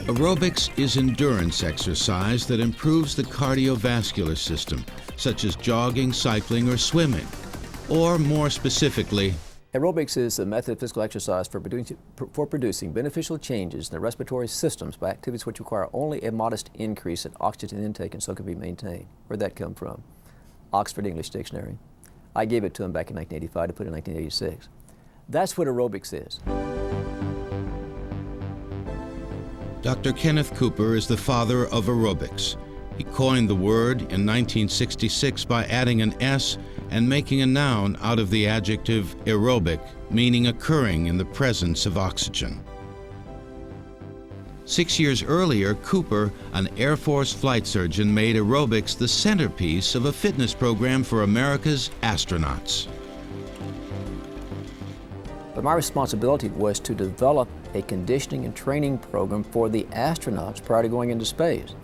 Aerobics is endurance exercise that improves the cardiovascular system, such as jogging, cycling, or swimming. Or more specifically, aerobics is a method of physical exercise for producing beneficial changes in the respiratory systems by activities which require only a modest increase in oxygen intake and so can be maintained. Where'd that come from? Oxford English Dictionary. I gave it to him back in 1985 to put in 1986. That's what aerobics is. Dr. Kenneth Cooper is the father of aerobics. He coined the word in 1966 by adding an S and making a noun out of the adjective aerobic, meaning occurring in the presence of oxygen. 6 years earlier, Cooper, an Air Force flight surgeon, made aerobics the centerpiece of a fitness program for America's astronauts. But my responsibility was to develop a conditioning and training program for the astronauts prior to going into space,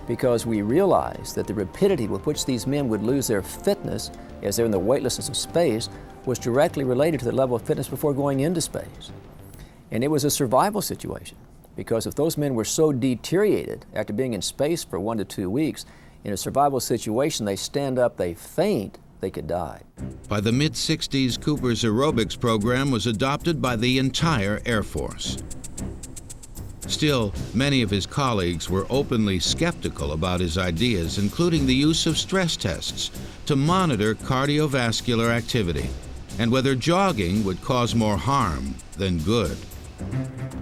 because we realized that the rapidity with which these men would lose their fitness as they're in the weightlessness of space was directly related to the level of fitness before going into space. And it was a survival situation, because if those men were so deteriorated after being in space for 1 to 2 weeks, in a survival situation, they stand up, they faint, they could die. By the mid-60s, Cooper's aerobics program was adopted by the entire Air Force. Still, many of his colleagues were openly skeptical about his ideas, including the use of stress tests to monitor cardiovascular activity and whether jogging would cause more harm than good.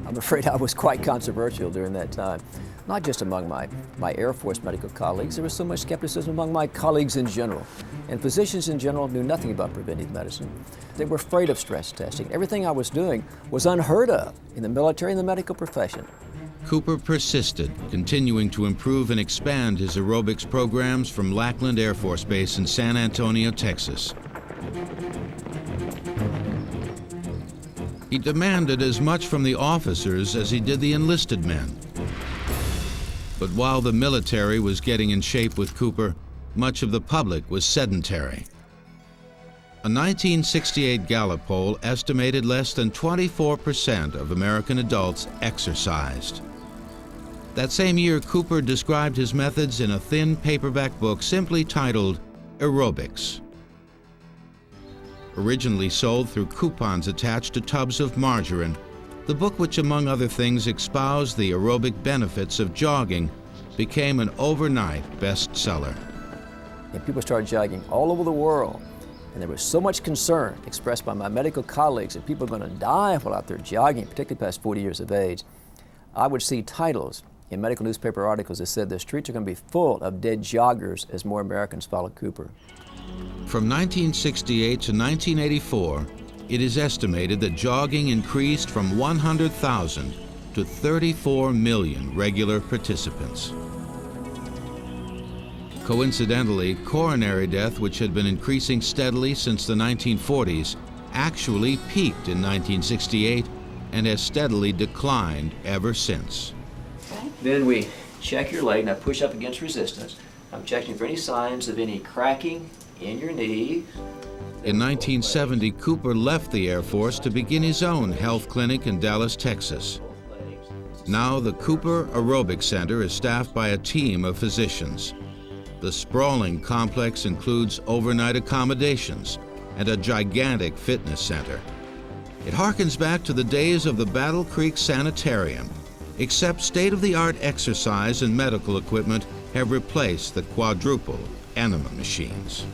I'm afraid I was quite controversial during that time, not just among my Air Force medical colleagues. There was so much skepticism among my colleagues in general. And physicians in general knew nothing about preventive medicine. They were afraid of stress testing. Everything I was doing was unheard of in the military and the medical profession. Cooper persisted, continuing to improve and expand his aerobics programs from Lackland Air Force Base in San Antonio, Texas. He demanded as much from the officers as he did the enlisted men. But while the military was getting in shape with Cooper, much of the public was sedentary. A 1968 Gallup poll estimated less than 24% of American adults exercised. That same year, Cooper described his methods in a thin paperback book simply titled Aerobics. Originally sold through coupons attached to tubs of margarine, the book, which among other things espoused the aerobic benefits of jogging, became an overnight bestseller. And people started jogging all over the world, and there was so much concern expressed by my medical colleagues that people are going to die while out there jogging, particularly past 40 years of age. I would see titles in medical newspaper articles that said the streets are going to be full of dead joggers as more Americans followed Cooper. From 1968 to 1984, it is estimated that jogging increased from 100,000 to 34 million regular participants. Coincidentally, coronary death, which had been increasing steadily since the 1940s, actually peaked in 1968 and has steadily declined ever since. Then we check your leg. Now push up against resistance. I'm checking for any signs of any cracking in your knee. In 1970, Cooper left the Air Force to begin his own health clinic in Dallas, Texas. Now the Cooper Aerobic Center is staffed by a team of physicians. The sprawling complex includes overnight accommodations and a gigantic fitness center. It harkens back to the days of the Battle Creek Sanitarium, except state-of-the-art exercise and medical equipment have replaced the quadruple enema machines.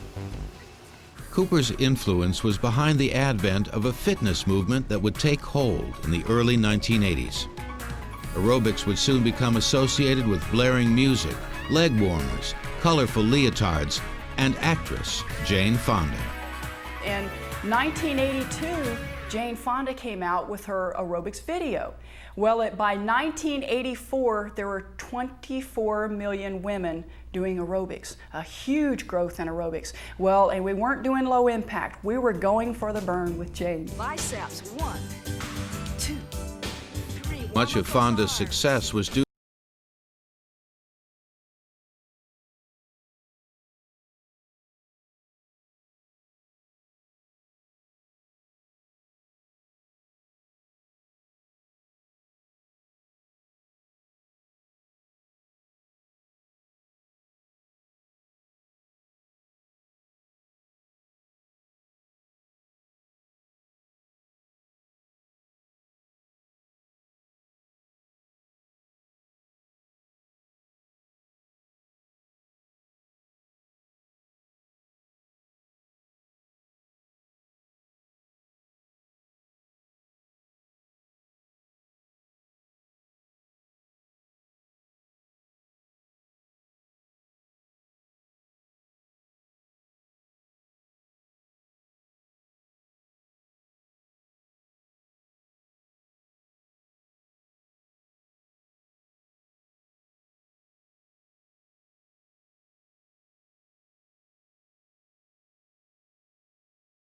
Cooper's influence was behind the advent of a fitness movement that would take hold in the early 1980s. Aerobics would soon become associated with blaring music, leg warmers, colorful leotards, and actress Jane Fonda. In 1982, Jane Fonda came out with her aerobics video. Well, by 1984, there were 24 million women doing aerobics, a huge growth in aerobics. Well, and we weren't doing low impact. We were going for the burn with Jane. Biceps, 1, 2, 3. Much of Fonda's success was due